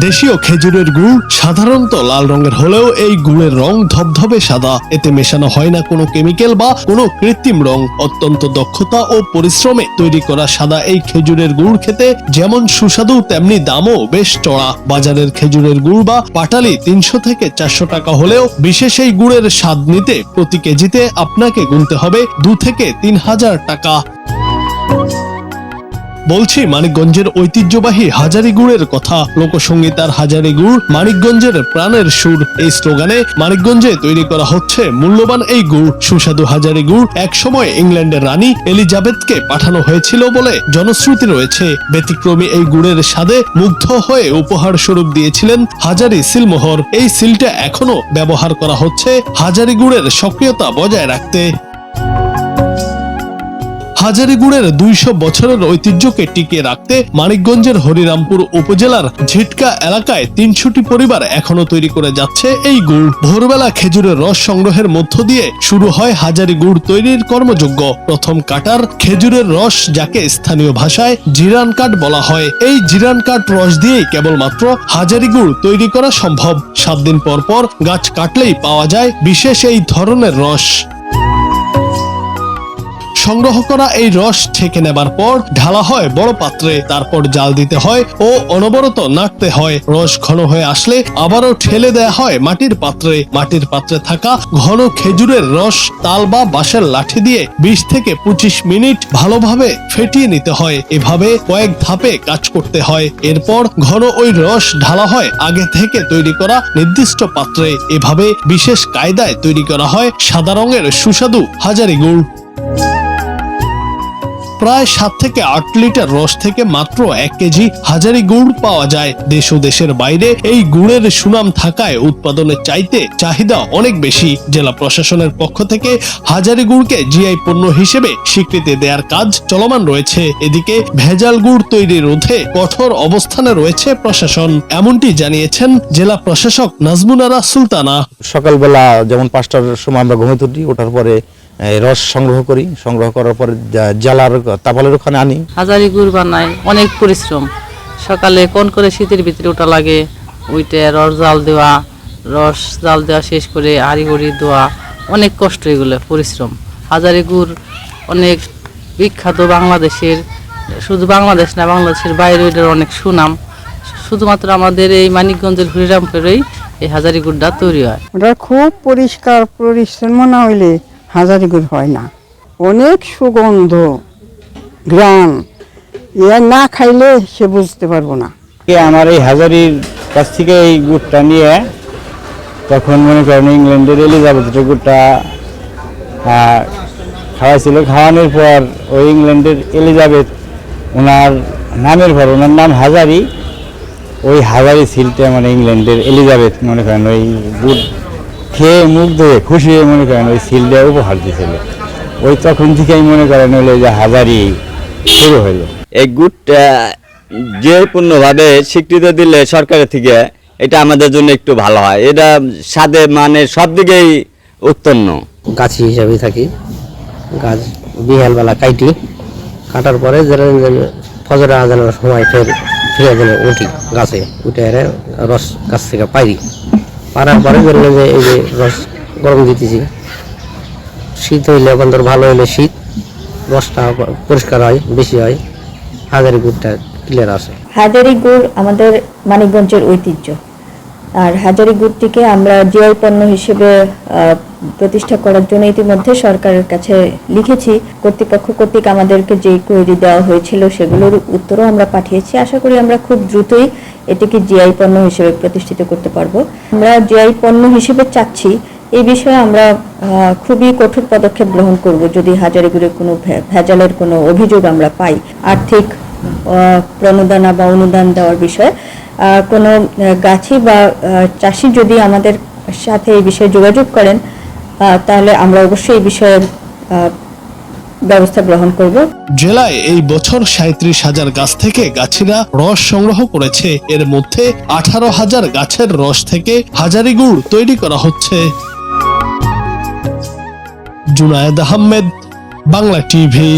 দেশীয় খেজুরের গুড় সাধারণত লাল রঙের হলেও এই গুড়ের রং ধবধবে সাদা। এতে মেশানো হয় না কোনো কেমিক্যাল বা কোনো কৃত্রিম রং। অত্যন্ত দক্ষতা ও পরিশ্রমে তৈরি করা সাদা এই খেজুরের গুড় খেতে যেমন সুস্বাদু তেমনি দামও বেশ চড়া। বাজারের খেজুরের গুড় বা পাটালি 300 থেকে 400 টাকা হলেও বিশেষ এই গুড়ের স্বাদ নিতে প্রতি কেজিতে আপনাকে গুনতে হবে 2 থেকে 3,000 টাকা। বলছি মানিকগঞ্জের ঐতিহ্যবাহী হাজারি গুড়ের কথা। লোকসঙ্গীত আর হাজারি গুড় মানিকগঞ্জের প্রাণের সুর। এই স্লোগানে মানিকগঞ্জে তৈরি করা হচ্ছে মূল্যবান এই গুড়। সুস্বাদু হাজারি গুড় একসময় ইংল্যান্ডের রানী এলিজাবেথকে পাঠানো হয়েছিল বলে জনশ্রুতি রয়েছে। ব্যতিক্রমী এই গুড়ের স্বাদে মুগ্ধ হয়ে উপহার স্বরূপ দিয়েছিলেন হাজারি সিলমোহর। এই সিলটা এখনো ব্যবহার করা হচ্ছে হাজারি গুড়ের সক্রিয়তা বজায় রাখতে। হাজারি গুড়ের 200 বছরের ঐতিহ্যকে টিকিয়ে রাখতে মানিকগঞ্জের হরিরামপুর উপজেলার ঝিটকা এলাকায় 300টি পরিবার এখনো তৈরি করে যাচ্ছে এই গুড়। ভোরবেলা খেজুরের রস সংগ্রহের মধ্য দিয়ে শুরু হয় হাজারি গুড় তৈরির কর্মযজ্ঞ। প্রথম কাটার খেজুরের রস, যাকে স্থানীয় ভাষায় জিরান কাঠ বলা হয়। এই জিরান কাঠ রস দিয়েই কেবলমাত্র হাজারি গুড় তৈরি করা সম্ভব। 7 দিন পর পর গাছ কাটলেই পাওয়া যায় বিশেষ এই ধরনের রস। সংগ্রহ করা এই রস ছেঁকে নেবার পর ঢালা হয় বড় পাত্রে, তারপর জাল দিতে হয় ও অনবরত নাড়তে হয়। রস ঘন হয়ে আসলে আবারও ঠেলে দেয়া হয় মাটির পাত্রে। মাটির পাত্রে থাকা ঘন খেজুরের রস তাল বা বাঁশের লাঠি দিয়ে 20 থেকে 25 মিনিট ভালোভাবে ফেটিয়ে নিতে হয়। এভাবে কয়েক ধাপে কাজ করতে হয়। এরপর ঘন ওই রস ঢালা হয় আগে থেকে তৈরি করা নির্দিষ্ট পাত্রে। এভাবে বিশেষ কায়দায় তৈরি করা হয় সাদা রঙের সুস্বাদু হাজারি গুড়। প্রায় 7 থেকে 8 লিটার রস থেকে মাত্র 1 কেজি হাজারি গুড় পাওয়া যায়। দেশ ও দেশের বাইরে এই গুড়ের সুনাম থাকায় উৎপাদনের চাইতে চাহিদা অনেক বেশি। জেলা প্রশাসনের পক্ষ থেকে হাজারি গুড়কে জিআই পণ্য হিসেবে স্বীকৃতি দেওয়ার কাজ চলমান রয়েছে। এদিকে ভেজাল গুড় তৈরি রোধে কঠোর অবস্থানে রয়েছে প্রশাসন, এমনটি জানিয়েছেন জেলা প্রশাসক নাজমুনারা সুলতানা। সকালবেলা যেমন 5টার সময় আমরা ঘুমোতে উঠি, ওঠার পরে রস সংগ্রহ করি। সংগ্রহ করার পরে জ্বালার তাপালের ওখানে আনি। হাজারি গুড় বানাই, অনেক পরিশ্রম। সকালে কোন করে শীতের ভিতরে ওটা লাগে, ওইটা রস জাল দেওয়া শেষ করে হাঁড়ি গুড়ি দেওয়া, অনেক কষ্ট, এগুলো পরিশ্রম। হাজারি গুড় অনেক বিখ্যাত বাংলাদেশের, শুধু বাংলাদেশ না বাংলাদেশের বাইরে এটার অনেক সুনাম। শুধুমাত্র আমাদের এই মানিকগঞ্জের হরিরামপুরেই এই হাজারি গুড়টা তৈরি হয়। ওটা খুব পরিষ্কার পরিচ্ছন্ন না হইলে হাজারি গুড় হয় না। অনেক সুগন্ধ, গ্রাম, এ না খাইলে সে বুঝতে পারবো না। আমার এই হাজারির কাছ থেকে এই গুড়টা নিয়ে তখন মনে করেন ইংল্যান্ডের এলিজাবেথের গুড়টা খাওয়াইছিল। খাওয়ানোর পর ওই ইংল্যান্ডের এলিজাবেথ, ওনার নামের পর ওনার নাম হাজারি, ওই হাজারি সিলটা মানে ইংল্যান্ডের এলিজাবেথ মনে করেন ওই গুড় খেয়ে মুখ ধুয়ে খুশি হয়ে মনে করেন ওই সিলটা উপহার দিয়েছিল। ওই তখন থেকেই মনে করেন হলো যে হাজারি শুরু হইলো। এই গুড়টা যে পূর্ণভাবে স্বীকৃতি দিলে সরকারের থেকে, এটা আমাদের জন্য একটু ভালো হয়। এটা স্বাদে মানে সব দিকেই উত্তন্ন। গাছি হিসাবে থাকি, গাছ বিহালবেলা কাটার পরে ফজরের আজানের সময় ফিরে গেলে উঠি গাছে, উঠে রস গাছ থেকে পাইরি। পারার পরে বললো যে এই যে রস গরম দিতেছি, শীত হইলে এখন তোর ভালো হইলে শীত, রসটা পরিষ্কার হয়, বেশি হয়, হাজারি গুড়টা ক্লিয়ার আসে। হাজারি গুড় আমাদের মানিকগঞ্জের ঐতিহ্য। আর হাজারি গুড়টিকে আমরা জিআই পণ্য হিসেবে প্রতিষ্ঠা করার জন্য ইতিমধ্যে সরকারের কাছে লিখেছি। কর্তৃপক্ষ কর্তৃক আমাদেরকে যে কোয়েরি দেওয়া হয়েছিল সেগুলোর উত্তরও আমরা পাঠিয়েছি। আশা করি আমরা খুব দ্রুতই এটিকে জিআই পণ্য হিসেবে প্রতিষ্ঠিত করতে পারবো। আমরা জিআই পণ্য হিসেবে চাচ্ছি, এই বিষয়ে আমরা খুবই কঠোর পদক্ষেপ গ্রহণ করব যদি হাজারি গুড়ের কোনো ভেজালের কোনো অভিযোগ আমরা পাই। আর্থিক প্রণোদনা বা অনুদান দেওয়ার বিষয়ে কোনো গাছি বা চাষি যদি আমাদের সাথে এই বিষয়ে যোগাযোগ করেন, তাহলে আমরা অবশ্যই এই বিষয়ে ব্যবস্থা গ্রহণ করব। জেলায় এই বছর 37,000 গাছ থেকে গাছিরা রস সংগ্রহ করেছে। এর মধ্যে 18,000 গাছের রস থেকে হাজারি গুড় তৈরি করা হচ্ছে। জুনায়েদ আহমেদ, বাংলা টিভি।